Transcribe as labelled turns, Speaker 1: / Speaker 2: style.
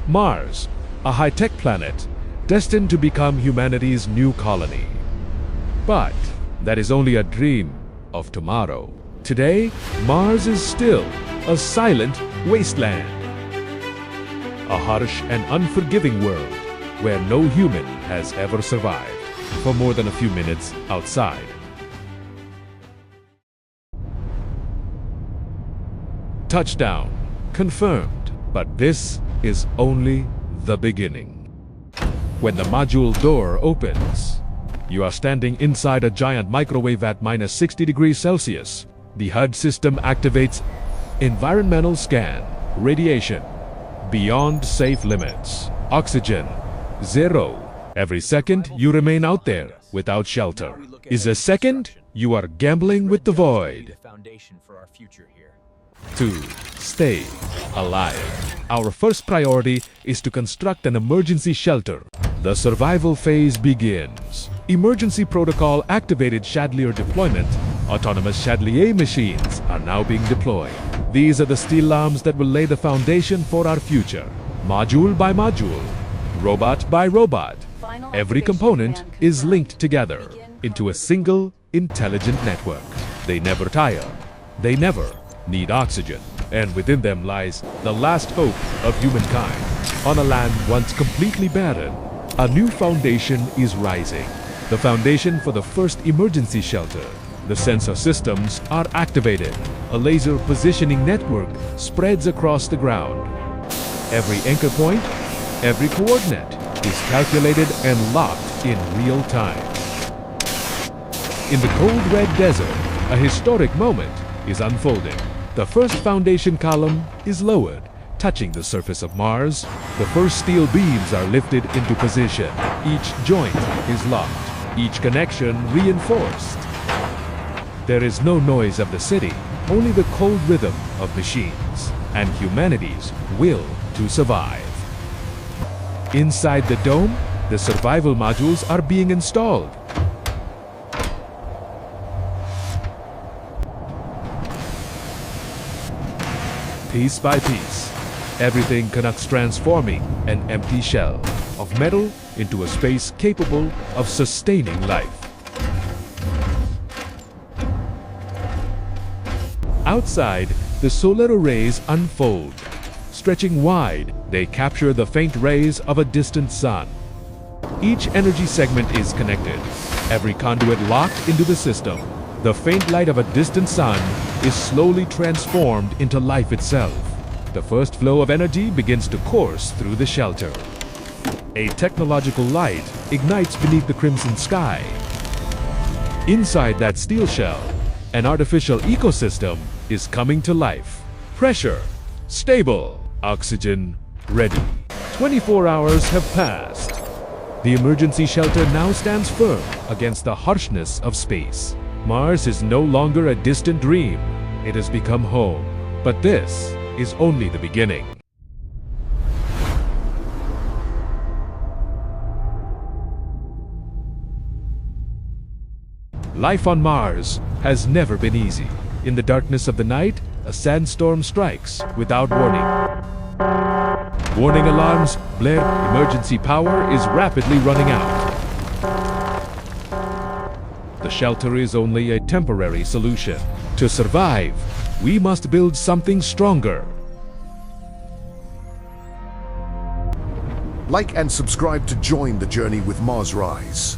Speaker 1: Mars, a high-tech planet destined to become humanity's new colony. But that is only a dream of tomorrow. Today, Mars is still a silent wasteland. A harsh and unforgiving world where no human has ever survived for more than a few minutes outside. Touchdown confirmed, but this is only the beginning. When the module door opens, you are standing inside a giant microwave at minus 60 degrees Celsius. The HUD system activates environmental scan, radiation, beyond safe limits, oxygen, 0. Every second you remain out there without shelter is a second you are gambling with the void. To stay alive, our first priority is to construct an emergency shelter. The survival phase begins. Emergency protocol activated Chandelier deployment. Autonomous Chandelier machines are now being deployed. These are the steel arms that will lay the foundation for our future. Module by module, robot by robot, every component is linked together into a single intelligent network. They never tire. They never need oxygen. And within them lies the last hope of humankind. On a land once completely barren, a new foundation is rising. The foundation for the first emergency shelter. The sensor systems are activated. A laser positioning network spreads across the ground. Every anchor point, every coordinate is calculated and locked in real time. In the cold red desert, a historic moment is unfolding. The first foundation column is lowered, touching the surface of Mars. The first steel beams are lifted into position. Each joint is locked, each connection reinforced. There is no noise of the city, only the cold rhythm of machines and humanity's will to survive. Inside the dome, the survival modules are being installed. Piece by piece, everything connects, transforming an empty shell of metal into a space capable of sustaining life. Outside, the solar arrays unfold. Stretching wide, they capture the faint rays of a distant sun. Each energy segment is connected, every conduit locked into the system. The faint light of a distant sun is slowly transformed into life itself. The first flow of energy begins to course through the shelter. A technological light ignites beneath the crimson sky. Inside that steel shell, an artificial ecosystem is coming to life. Pressure stable, oxygen ready. 24 hours have passed. The emergency shelter now stands firm against the harshness of space. Mars is no longer a distant dream. It has become home. But this is only the beginning. Life on Mars has never been easy. In the darkness of the night, a sandstorm strikes without warning. Warning alarms blare. Emergency power is rapidly running out. The shelter is only a temporary solution. To survive, we must build something stronger.
Speaker 2: Like and subscribe to join the journey with MarsRise.